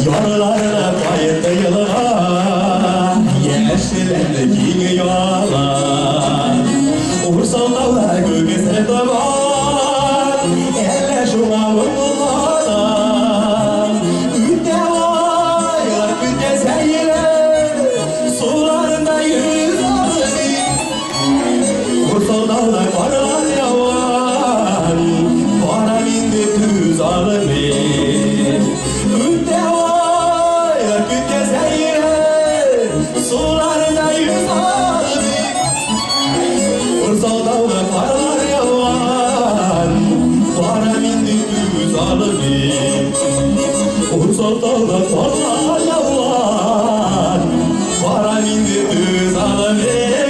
Yollarına koydu yıllar, yeşillendi yollar. Uğursal dağlar göğüsü duvar, elle şuna vurdular. Ütte vaylar, ütte seyirler, sularında yüz alır. Uğursal dağlar karlar yavan, bana bindi düz alır. Sularda yüz alır, Ursal dağda karlar yavan, bana bindi düz alır. Ursal dağda karlar yavan, bana bindi düz alır.